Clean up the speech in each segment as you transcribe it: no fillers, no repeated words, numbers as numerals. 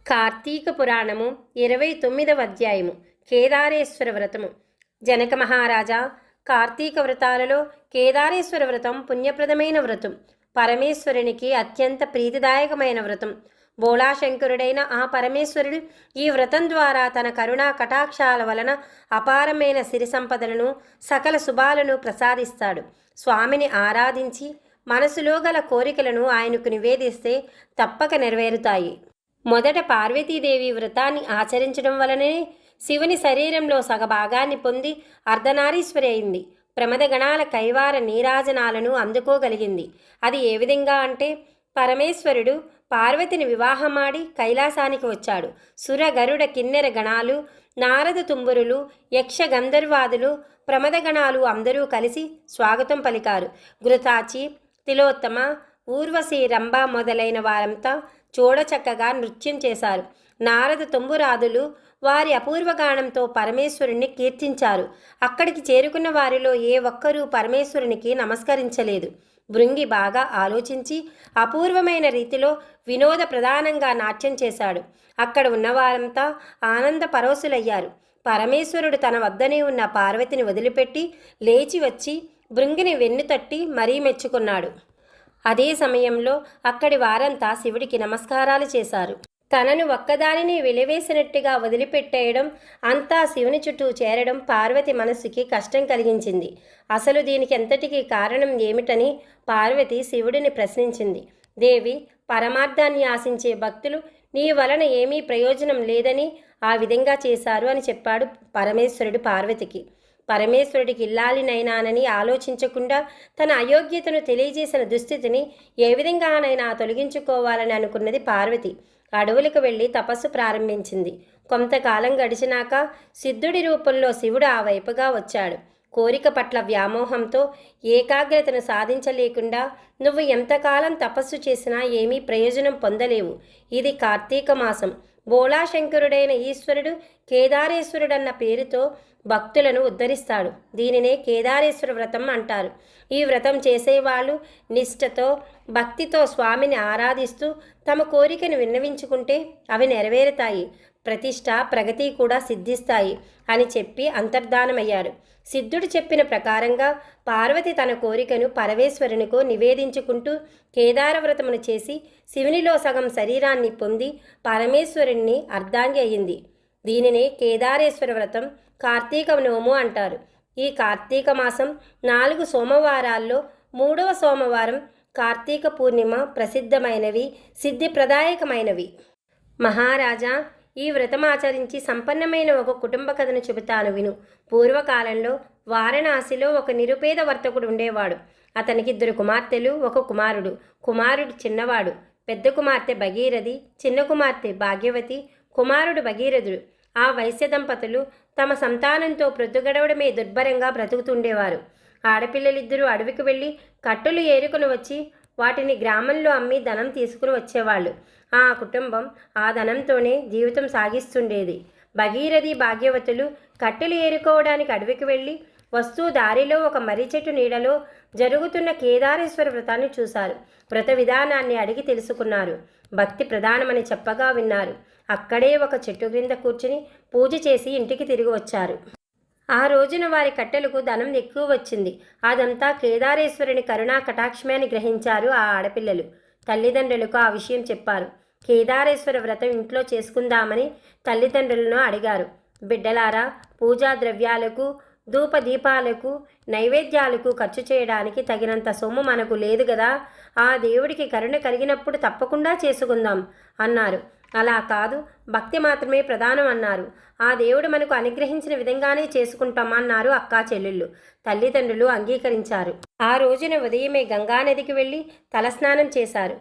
కార్తీక పురాణము 29వ అధ్యాయము కేదారేశ్వర వ్రతము. జనక మహారాజా, కార్తీక వ్రతాలలో కేదారేశ్వర వ్రతం పుణ్యప్రదమైన వ్రతం, పరమేశ్వరునికి అత్యంత ప్రీతిదాయకమైన వ్రతం. బోళాశంకరుడైన ఆ పరమేశ్వరుడు ఈ వ్రతం ద్వారా తన కరుణా కటాక్షాల వలన అపారమైన సిరి సంపదలను, సకల శుభాలను ప్రసాదిస్తాడు. స్వామిని ఆరాధించి మనసులో గల కోరికలను ఆయనకు నివేదిస్తే తప్పక నెరవేరుతాయి. మొదట పార్వతీదేవి వ్రతాన్ని ఆచరించడం వలనే శివుని శరీరంలో సగభాగాన్ని పొంది అర్ధనారీశ్వరి అయింది. ప్రమదగణాల కైవార నీరాజనాలను అందుకోగలిగింది. అది ఏ విధంగా అంటే, పరమేశ్వరుడు పార్వతిని వివాహమాడి కైలాసానికి వచ్చాడు. సుర గరుడ కిన్నెర గణాలు, నారద తుంబురులు, యక్ష గంధర్వాదులు, ప్రమదగణాలు అందరూ కలిసి స్వాగతం పలికారు. ఘృతాచి, తిలోత్తమ, ఊర్వశి, రంభ మొదలైన వారంతా చూడచక్కగా నృత్యం చేశారు. నారద తుంబురాదులు వారి అపూర్వగానంతో పరమేశ్వరుణ్ణి కీర్తించారు. అక్కడికి చేరుకున్న వారిలో ఏ ఒక్కరూ పరమేశ్వరునికి నమస్కరించలేదు. భృంగి బాగా ఆలోచించి అపూర్వమైన రీతిలో వినోద ప్రధానంగా నాట్యం చేశాడు. అక్కడ ఉన్నవారంతా ఆనంద పరవశులయ్యారు. పరమేశ్వరుడు తన వద్దనే ఉన్న పార్వతిని వదిలిపెట్టి లేచి వచ్చి భృంగిని వెన్నుతట్టి మరీ మెచ్చుకున్నాడు. అదే సమయంలో అక్కడి వారంతా శివుడికి నమస్కారాలు చేశారు. తనను ఒక్కదానిని వెలివేసినట్టుగా వదిలిపెట్టేయడం, అంతా శివుని చుట్టూ చేరడం పార్వతి మనస్సుకి కష్టం కలిగించింది. అసలు దీనికి ఎంతటికీ కారణం ఏమిటని పార్వతి శివుడిని ప్రశ్నించింది. దేవి, పరమార్థాన్ని ఆశించే భక్తులు నీ వలన ఏమీ ప్రయోజనం లేదని ఆ విధంగా చేశారు అని చెప్పాడు పరమేశ్వరుడు పార్వతికి. పరమేశ్వరుడికి ఇల్లాలినైనానని ఆలోచించకుండా తన అయోగ్యతను తెలియజేసిన దుస్థితిని ఏ విధంగానైనా తొలగించుకోవాలని అనుకున్నది పార్వతి. అడవులకు వెళ్ళి తపస్సు ప్రారంభించింది. కొంతకాలం గడిచినాక సిద్ధుడి రూపంలో శివుడు ఆ వైపుగా వచ్చాడు. కోరిక పట్ల వ్యామోహంతో ఏకాగ్రతను సాధించలేకుండా నువ్వు ఎంతకాలం తపస్సు చేసినా ఏమీ ప్రయోజనం పొందలేవు. ఇది కార్తీక మాసం. బోళాశంకరుడైన ఈశ్వరుడు కేదారేశ్వరుడన్న పేరుతో భక్తులను ఉద్ధరిస్తాడు. దీనినే కేదారేశ్వర వ్రతం అంటారు. ఈ వ్రతం చేసేవాళ్ళు నిష్ఠతో, భక్తితో స్వామిని ఆరాధిస్తూ తమ కోరికను విన్నవించుకుంటే అవి నెరవేరుతాయి. ప్రతిష్ట, ప్రగతి కూడా సిద్ధిస్తాయి అని చెప్పి అంతర్ధానమయ్యాడు. సిద్ధుడు చెప్పిన ప్రకారంగా పార్వతి తన కోరికను పరమేశ్వరునికు నివేదించుకుంటూ కేదార వ్రతమును చేసి శివునిలో సగం శరీరాన్ని పొంది పరమేశ్వరుణ్ణి అర్ధాంగి అయింది. దీనినే కేదారేశ్వర వ్రతం, కార్తీక నోము అంటారు. ఈ కార్తీక మాసం 4 సోమవారాల్లో 3వ సోమవారం కార్తీక పూర్ణిమ ప్రసిద్ధమైనవి, సిద్ధిప్రదాయకమైనవి. మహారాజా, ఈ వ్రతం ఆచరించి సంపన్నమైన ఒక కుటుంబ కథను చెబుతాను విను. పూర్వకాలంలో వారణాసిలో ఒక నిరుపేద వర్తకుడు ఉండేవాడు. అతనికి 2 కుమార్తెలు, 1 కుమారుడు. కుమారుడు చిన్నవాడు. పెద్ద కుమార్తె భగీరథి, చిన్న కుమార్తె భాగ్యవతి, కుమారుడు భగీరథుడు. ఆ వైశ్య దంపతులు తమ సంతానంతో ప్రొద్దుగడవడమే దుర్భరంగా బ్రతుకుతుండేవారు. ఆడపిల్లలిద్దరూ అడవికి వెళ్ళి కట్టులు ఏరుకుని వచ్చి వాటిని గ్రామంలో అమ్మి ధనం తీసుకుని వచ్చేవాళ్ళు. ఆ కుటుంబం ఆ ధనంతోనే జీవితం సాగిస్తుండేది. భగీరథి, భాగ్యవతులు కట్టెలు ఏరుకోవడానికి అడవికి వెళ్ళి వస్తూ దారిలో ఒక మర్రి చెట్టు నీడలో జరుగుతున్న కేదారేశ్వర వ్రతాన్ని చూశారు. వ్రత విధానాన్ని అడిగి తెలుసుకున్నారు. భక్తి ప్రధానమని చెప్పగా విన్నారు. అక్కడే ఒక చెట్టు క్రింద కూర్చుని పూజ చేసి ఇంటికి తిరిగి వచ్చారు. ఆ రోజున వారి కట్టెలకు ధనం ఎక్కువ వచ్చింది. అదంతా కేదారేశ్వరుని కరుణా కటాక్షమే అని గ్రహించారు ఆ ఆడపిల్లలు. తల్లిదండ్రులకు ఆ విషయం చెప్పారు. కేదారేశ్వర వ్రతం ఇంట్లో చేసుకుందామని తల్లిదండ్రులను అడిగారు. బిడ్డలారా, పూజా ద్రవ్యాలకు, ధూపదీపాలకు, నైవేద్యాలకు ఖర్చు చేయడానికి తగినంత సొమ్ము మనకు లేదు కదా. ఆ దేవుడికి కరుణ కలిగినప్పుడు తప్పకుండా చేసుకుందాం అన్నారు. అలా కాదు, భక్తి మాత్రమే ప్రధానం అన్నారు. ఆ దేవుడు మనకు అనుగ్రహించిన విధంగానే చేసుకుంటామన్నారు అక్కా చెల్లెళ్ళు. తల్లిదండ్రులు అంగీకరించారు. ఆ రోజున ఉదయమే గంగానదికి వెళ్ళి తలస్నానం చేశారు.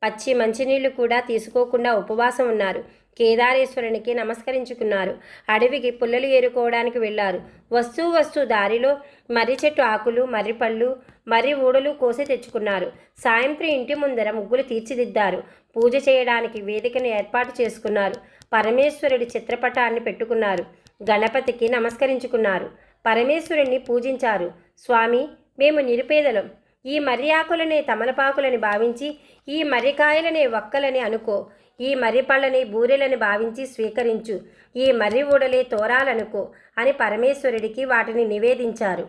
పచ్చి మంచినీళ్లు కూడా తీసుకోకుండా ఉపవాసం ఉన్నారు. కేదారేశ్వరునికి నమస్కరించుకున్నారు. అడవికి పుల్లలు ఏరుకోవడానికి వెళ్ళారు. వస్తూ దారిలో మర్రి చెట్టు ఆకులు, మర్రిపళ్ళు, మర్రి ఊడలు కోసి తెచ్చుకున్నారు. సాయంత్రం ఇంటి ముందర ముగ్గులు తీర్చిదిద్దారు. పూజ చేయడానికి వేదికను ఏర్పాటు చేసుకున్నారు. పరమేశ్వరుడి చిత్రపటాన్ని పెట్టుకున్నారు. గణపతికి నమస్కరించుకున్నారు. పరమేశ్వరుణ్ణి పూజించారు. స్వామి, మేము నిరుపేదలం. ఈ మర్రి ఆకులనే తమలపాకులని భావించి ఈ మర్రికాయలనే వక్కలని అనుకో. ఈ మర్రి పళ్ళని బూరెలని భావించి స్వీకరించు. ఈ మర్రి ఊడలే తోరాలనుకో అని పరమేశ్వరుడికి వాటిని నివేదించారు.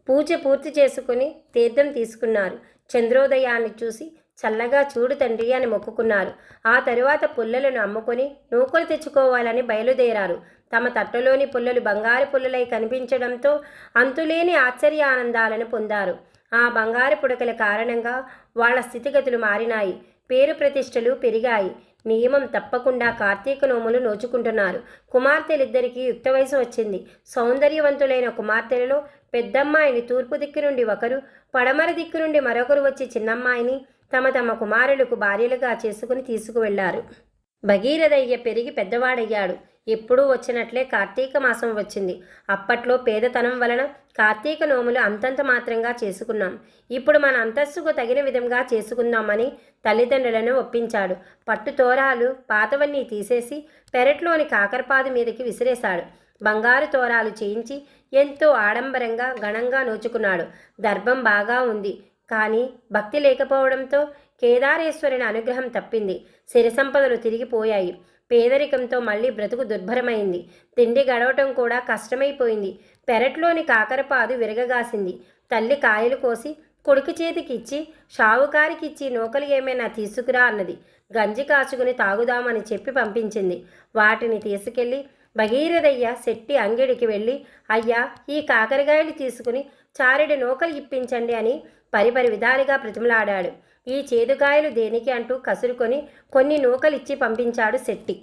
పూజ పూర్తి చేసుకుని తీర్థం తీసుకున్నారు. చంద్రోదయాన్ని చూసి చల్లగా చూడు తండ్రి అని మొక్కుకున్నారు. ఆ తరువాత పుల్లలను అమ్ముకొని నూకలు తెచ్చుకోవాలని బయలుదేరారు. తమ తట్టలోని పుల్లలు బంగారు పుల్లలై కనిపించడంతో అంతులేని ఆశ్చర్యానందాలను పొందారు. ఆ బంగారు పుడకల కారణంగా వాళ్ళ స్థితిగతులు మారినాయి. పేరు ప్రతిష్టలు పెరిగాయి. నియమం తప్పకుండా కార్తీక నోములు నోచుకుంటున్నారు. కుమార్తెలిద్దరికీ యుక్త వయసు వచ్చింది. సౌందర్యవంతులైన కుమార్తెలలో పెద్దమ్మాయిని తూర్పు దిక్కు నుండి ఒకరు, పడమర దిక్కు నుండి మరొకరు వచ్చి చిన్నమ్మాయిని తమ తమ కుమారులకు భార్యలుగా చేసుకుని తీసుకువెళ్లారు. భగీరథయ్య పెరిగి పెద్దవాడయ్యాడు. ఎప్పుడూ వచ్చినట్లే కార్తీక మాసం వచ్చింది. అప్పట్లో పేదతనం వలన కార్తీక నోములు అంతంత మాత్రంగా చేసుకున్నాం. ఇప్పుడు మన అంతస్తుకు తగిన విధంగా చేసుకుందామని తల్లిదండ్రులను ఒప్పించాడు. పట్టు తోరాలు పాతవన్నీ తీసేసి పెరట్లోని కాకరపాదు మీదకి విసిరేశాడు. బంగారు తోరాలు చేయించి ఎంతో ఆడంబరంగా ఘనంగా నోచుకున్నాడు. దర్భం బాగా ఉంది. కానీ భక్తి లేకపోవడంతో కేదారేశ్వరుని అనుగ్రహం తప్పింది. సిరి సంపదలు తిరిగిపోయాయి. పేదరికంతో మళ్ళీ బ్రతుకు దుర్భరమైంది. తిండి గడవటం కూడా కష్టమైపోయింది. పెరట్లోని కాకరపాదు విరగగాసింది. తల్లి కాయలు కోసి కొడుకు చేతికి ఇచ్చి షావుకారికి ఇచ్చి నూకలు ఏమైనా తీసుకురా అన్నది. గంజి కాచుకుని తాగుదామని చెప్పి పంపించింది. వాటిని తీసుకెళ్ళి భగీరథయ్య శెట్టి అంగడికి వెళ్ళి, అయ్యా ఈ కాకరకాయలు తీసుకుని చారెడు నూకలు ఇప్పించండి అని పరిపరి విధాలుగా ప్రతిమలాడాడు. ఈ చేదుకాయలు దేనికి అంటూ కసురుకొని కొన్ని నూకలిచ్చి పంపించాడు శెట్టి.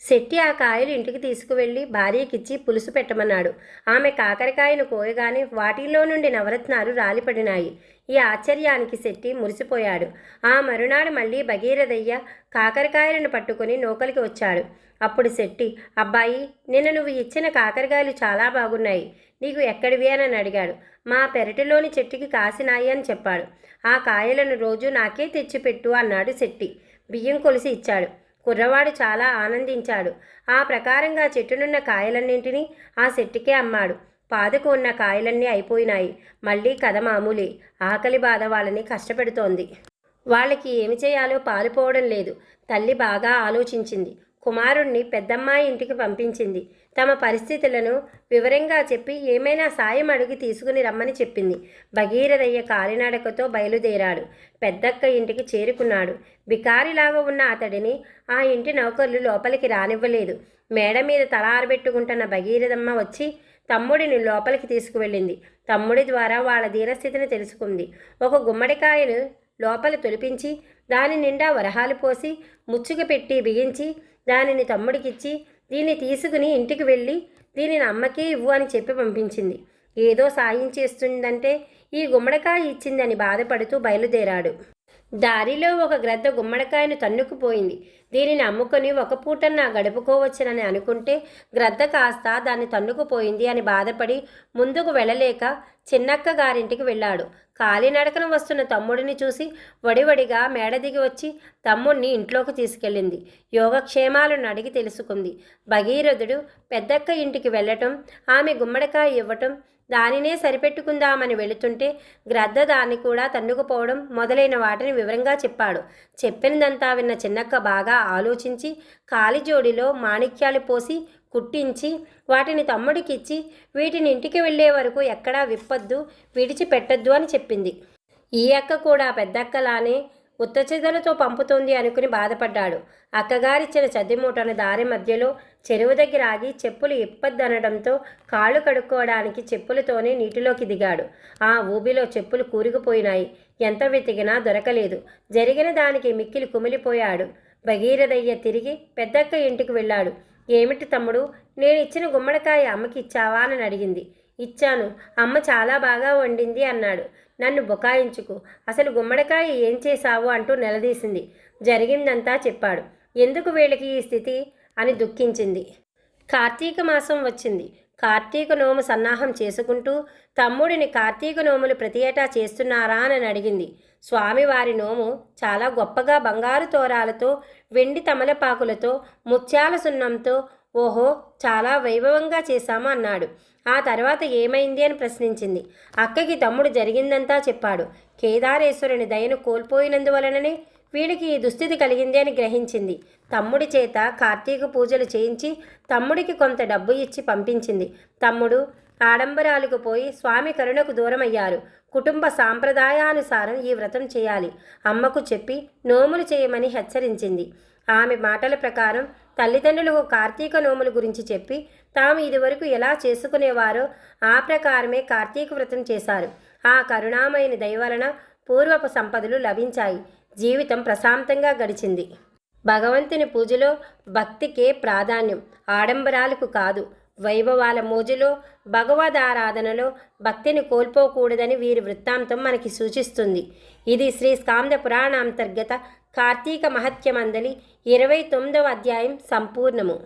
శెట్టి ఆ కాయలు ఇంటికి తీసుకువెళ్ళి భార్యకిచ్చి పులుసు పెట్టమన్నాడు. ఆమె కాకరకాయను కోయగానే వాటిల్లో నుండి నవరత్నాలు రాలిపడినాయి. ఈ ఆశ్చర్యానికి శెట్టి మురిసిపోయాడు. ఆ మరునాడు మళ్ళీ భగీరథయ్య కాకరకాయలను పట్టుకుని నూకలికి వచ్చాడు. అప్పుడు శెట్టి, అబ్బాయి, నిన్న నువ్వు ఇచ్చిన కాకరకాయలు చాలా బాగున్నాయి. నీకు ఎక్కడివి అని అడిగాడు. మా పెరటిలోని చెట్టుకి కాసినాయి అని చెప్పాడు. ఆ కాయలను రోజు నాకే తెచ్చిపెట్టు అన్నాడు శెట్టి. బియ్యం కొలిసి ఇచ్చాడు. కుర్రవాడు చాలా ఆనందించాడు. ఆ ప్రకారంగా చెట్టునున్న కాయలన్నింటినీ ఆ శెట్టికే అమ్మాడు. పాదకు ఉన్న కాయలన్నీ అయిపోయినాయి. మళ్ళీ కథ మామూలే. ఆకలి బాధ వాళ్ళని కష్టపెడుతోంది. వాళ్ళకి ఏమి చేయాలో పాలుపోవడం లేదు. తల్లి బాగా ఆలోచించింది. కుమారుణ్ణి పెద్దమ్మాయి ఇంటికి పంపించింది. తమ పరిస్థితులను వివరంగా చెప్పి ఏమైనా సాయం అడిగి తీసుకుని రమ్మని చెప్పింది. భగీరథయ్య కాలినడకతో బయలుదేరాడు. పెద్దక్క ఇంటికి చేరుకున్నాడు. బికారిలాగా ఉన్న అతడిని ఆ ఇంటి నౌకర్లు లోపలికి రానివ్వలేదు. మేడ మీద తలారబెట్టుకుంటున్న భగీరథమ్మ వచ్చి తమ్ముడిని లోపలికి తీసుకువెళ్ళింది. తమ్ముడి ద్వారా వాళ్ళ దీనస్థితిని తెలుసుకుంది. ఒక గుమ్మడికాయను లోపల తొలిపించి దాని నిండా వరహాలు పోసి ముచ్చుక పెట్టి బిగించి దానిని తమ్ముడికిచ్చి, దీన్ని తీసుకుని ఇంటికి వెళ్ళి దీనిని అమ్మకే ఇవ్వు అని చెప్పి పంపించింది. ఏదో సాయం చేస్తుందంటే ఈ గుమ్మడికాయ ఇచ్చిందని బాధపడుతూ బయలుదేరాడు. దారిలో ఒక గ్రద్ద గుమ్మడికాయను తన్నుకుపోయింది. దీనిని అమ్ముకొని ఒక పూటన్నా గడుపుకోవచ్చునని అనుకుంటే గ్రద్ద కాస్త దాన్ని తన్నుకుపోయింది అని బాధపడి ముందుకు వెళ్ళలేక చిన్నక్క గారింటికి వెళ్ళాడు. కాలినడకన వస్తున్న తమ్ముడిని చూసి వడివడిగా మేడ దిగి వచ్చి తమ్ముడిని ఇంట్లోకి తీసుకెళ్ళింది. యోగక్షేమాలను అడిగి తెలుసుకుంది. భగీరథుడు పెద్దక్క ఇంటికి వెళ్ళటం, ఆమె గుమ్మడికాయ ఇవ్వటం, దానినే సరిపెట్టుకుందామని వెళుతుంటే గ్రద్ద దాన్ని కూడా తన్నుకుపోవడం మొదలైన వాటిని వివరంగా చెప్పాడు. చెప్పినదంతా విన్న చిన్నక్క బాగా ఆలోచించి కాలిజోడిలో మాణిక్యాలు పోసి కుట్టించి వాటిని తమ్ముడికిచ్చి వీటిని ఇంటికి వెళ్ళే వరకు ఎక్కడా విప్పొద్దు, విడిచిపెట్టద్దు అని చెప్పింది. ఈ అక్క కూడా పెద్దక్కలానే ఉత్తచిదలతో పంపుతోంది అనుకుని బాధపడ్డాడు. అక్కగారిచ్చిన చద్దిమూటను దారి మధ్యలో చెరువు దగ్గర ఆగి చెప్పులు ఇప్పద్దనడంతో కాళ్ళు కడుక్కోవడానికి చెప్పులతోనే నీటిలోకి దిగాడు. ఆ ఊబిలో చెప్పులు కూరుకుపోయినాయి. ఎంత వెతికినా దొరకలేదు. జరిగిన దానికి మిక్కిలి కుమిలిపోయాడు. భగీరథయ్య తిరిగి పెద్దక్క ఇంటికి వెళ్ళాడు. ఏమిటి తమ్ముడు, నేను ఇచ్చిన గుమ్మడికాయ అమ్మకి ఇచ్చావా అని అడిగింది. ఇచ్చాను, అమ్మ చాలా బాగా వండింది అన్నాడు. నన్ను బుకాయించుకు, అసలు గుమ్మడికాయ ఏం చేశావు అంటూ నిలదీసింది. జరిగిందంతా చెప్పాడు. ఎందుకు వీళ్ళకి ఈ స్థితి అని దుఃఖించింది. కార్తీక మాసం వచ్చింది. కార్తీక నోము సన్నాహం చేసుకుంటూ తమ్ముడిని కార్తీక నోములు ప్రతి ఏటా చేస్తున్నారా అని అడిగింది. స్వామివారి నోము చాలా గొప్పగా బంగారు తోరాలతో, వెండి తమలపాకులతో, ముత్యాల సున్నంతో, ఓహో చాలా వైభవంగా చేశాము అన్నాడు. ఆ తర్వాత ఏమైంది అని ప్రశ్నించింది. అక్కకి తమ్ముడు జరిగిందంతా చెప్పాడు. కేదారేశ్వరుని దయను కోల్పోయినందువలననే వీడికి ఈ దుస్థితి కలిగింది అని గ్రహించింది. తమ్ముడి చేత కార్తీక పూజలు చేయించి తమ్ముడికి కొంత డబ్బు ఇచ్చి పంపించింది. తమ్ముడు ఆడంబరాలకు పోయి స్వామి కరుణకు దూరమయ్యారు. కుటుంబ సాంప్రదాయానుసారం ఈ వ్రతం చేయాలి. అమ్మకు చెప్పి నోములు చేయమని హెచ్చరించింది. ఆమె మాటల ప్రకారం తల్లిదండ్రులకు కార్తీక నోముల గురించి చెప్పి తాము ఇదివరకు ఎలా చేసుకునేవారో ఆ ప్రకారమే కార్తీక వ్రతం చేశారు. ఆ కరుణామయని దయ వలన పూర్వపు సంపదలు లభించాయి. జీవితం ప్రశాంతంగా గడిచింది. భగవంతుని పూజలో భక్తికే ప్రాధాన్యం, ఆడంబరాలకు కాదు. వైభవాల మోజులో, భగవదారాధనలో భక్తిని కోల్పోకూడదని వీరి వృత్తాంతం మనకి సూచిస్తుంది. ఇది శ్రీ స్కాంద పురాణాంతర్గత కార్తీక మహత్యమందలి 29వ అధ్యాయం సంపూర్ణము.